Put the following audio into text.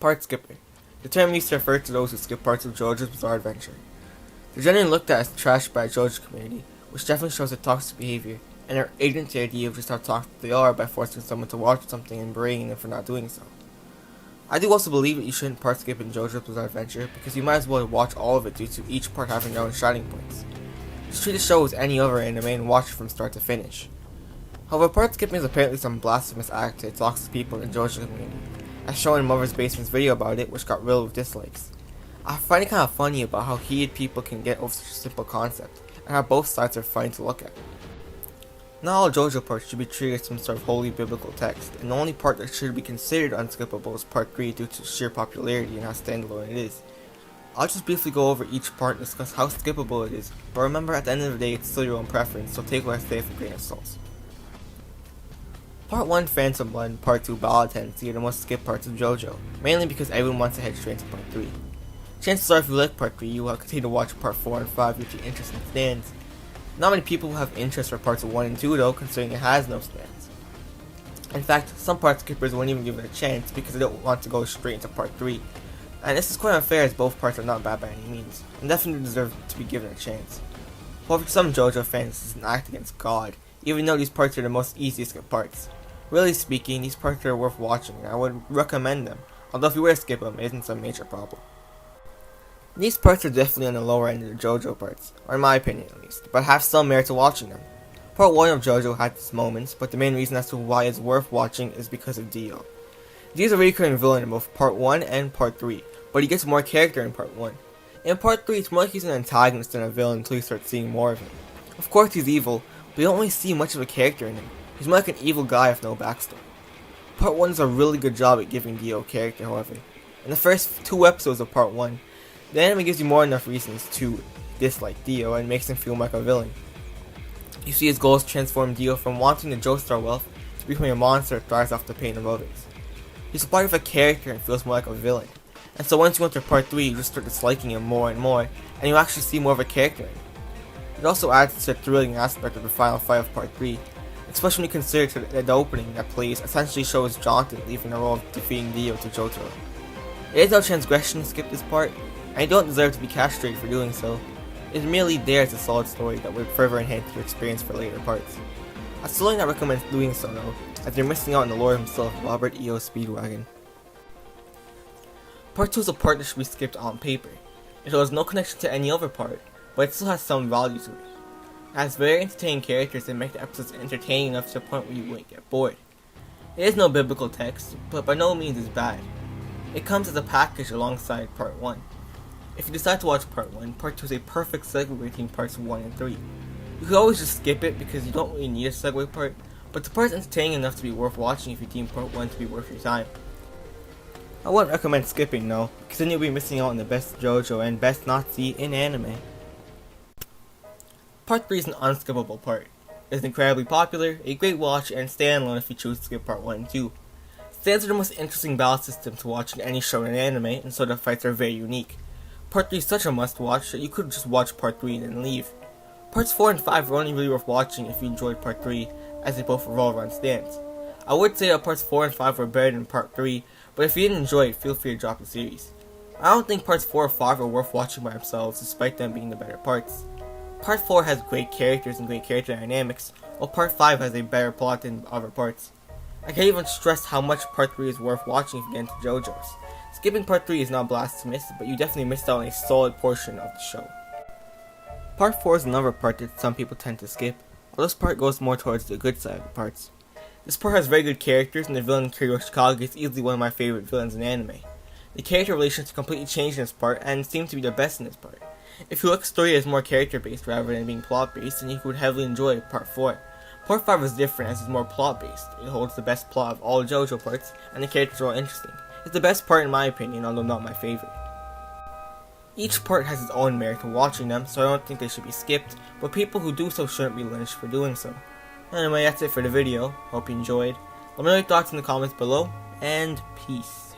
Part skipper. The term used to refer to those who skip parts of Jojo's Bizarre Adventure. They're generally looked at as trash by the Jojo community, which definitely shows their toxic behavior, and are ignorant to the idea of just how toxic they are by forcing someone to watch something and berating them for not doing so. I do also believe that you shouldn't part skip in Jojo's Bizarre Adventure, because you might as well watch all of it due to each part having their own shining points. Just treat the show as any other anime and watch it from start to finish. However, part skipping is apparently some blasphemous act to the toxic people in the Jojo community, as shown in Mother's Basement's video about it, which got riddled with dislikes. I find it kind of funny about how heated people can get over such a simple concept, and how both sides are funny to look at. Not all Jojo parts should be treated as some sort of holy biblical text, and the only part that should be considered unskippable is Part 3 due to sheer popularity and how standalone it is. I'll just briefly go over each part and discuss how skippable it is, but remember at the end of the day it's still your own preference, so take what I say with a grain of salt. Part 1 Phantom Blood and Part 2 Ballad Tendency are the most skipped parts of Jojo, mainly because everyone wants to head straight to Part 3. Chances are if you like Part 3, you will continue to watch Part 4 and 5 if your interest in stands. Not many people will have interest for Parts 1 and 2 though, considering it has no stands. In fact, some part skippers won't even give it a chance because they don't want to go straight into Part 3. And this is quite unfair as both parts are not bad by any means, and definitely deserve to be given a chance. However, for some Jojo fans this is an act against God, even though these parts are the most easy to skip parts. Really speaking, these parts are worth watching and I would recommend them, although if you were to skip them, it isn't some major problem. These parts are definitely on the lower end of the Jojo parts, or in my opinion at least, but have some merit to watching them. Part 1 of Jojo had its moments, but the main reason as to why it's worth watching is because of Dio. Dio is a recurring villain in both Part 1 and Part 3, but he gets more character in Part 1. In Part 3, it's more like he's an antagonist than a villain until you start seeing more of him. Of course he's evil, but you don't really see much of a character in him. He's more like an evil guy with no backstory. Part 1 does a really good job at giving Dio character, however. In the first 2 episodes of Part 1, the anime gives you more than enough reasons to dislike Dio and makes him feel like a villain. You see his goals transform Dio from wanting the Joestar wealth to becoming a monster that thrives off the pain of others. He's a part of a character and feels more like a villain. And so once you enter Part 3, you just start disliking him more and more, and you actually see more of a character in him. It also adds to the thrilling aspect of the final fight of Part 3, especially when you consider that the opening that plays essentially shows Jonathan leaving the role of defeating Dio to Jojo. It is no transgression to skip this part, and you don't deserve to be castrated for doing so. It is merely there as a solid story that would further enhance your experience for later parts. I still not recommend doing so though, as you're missing out on the lore himself, Robert E.O. Speedwagon. Part 2 is a part that should be skipped on paper. It has no connection to any other part, but it still has some value to it. It has very entertaining characters that make the episodes entertaining enough to the point where you wouldn't get bored. It is no biblical text, but by no means is bad. It comes as a package alongside Part 1. If you decide to watch Part 1, Part 2 is a perfect segue between Parts 1 and 3. You could always just skip it because you don't really need a segue part, but the part is entertaining enough to be worth watching if you deem Part 1 to be worth your time. I wouldn't recommend skipping though, because then you'll be missing out on the best Jojo and best Nazi in anime. Part 3 is an unskippable part. It is incredibly popular, a great watch, and standalone if you choose to skip Part 1 and 2. Stands are the most interesting battle system to watch in any show in anime, and so the fights are very unique. Part 3 is such a must watch that you could just watch Part 3 and then leave. Parts 4 and 5 are only really worth watching if you enjoyed Part 3, as they both revolve around stands. I would say that Parts 4 and 5 were better than Part 3, but if you didn't enjoy it, feel free to drop the series. I don't think Parts 4 or 5 are worth watching by themselves, despite them being the better parts. Part 4 has great characters and great character dynamics, while Part 5 has a better plot than other parts. I can't even stress how much Part 3 is worth watching if you get into JoJo's. Skipping Part 3 is not blasphemous, but you definitely missed out on a solid portion of the show. Part 4 is another part that some people tend to skip, while this part goes more towards the good side of the parts. This part has very good characters, and the villain Kiryu Shikage is easily one of my favorite villains in anime. The character relations completely changed in this part, and seem to be the best in this part. If you look at story as more character based rather than being plot based, then you would heavily enjoy Part 4. Part 5 is different as it's more plot based. It holds the best plot of all JoJo parts, and the characters are all interesting. It's the best part in my opinion, although not my favorite. Each part has its own merit to watching them, so I don't think they should be skipped, but people who do so shouldn't be lynched for doing so. Anyway, that's it for the video. Hope you enjoyed. Let me know your thoughts in the comments below, and peace.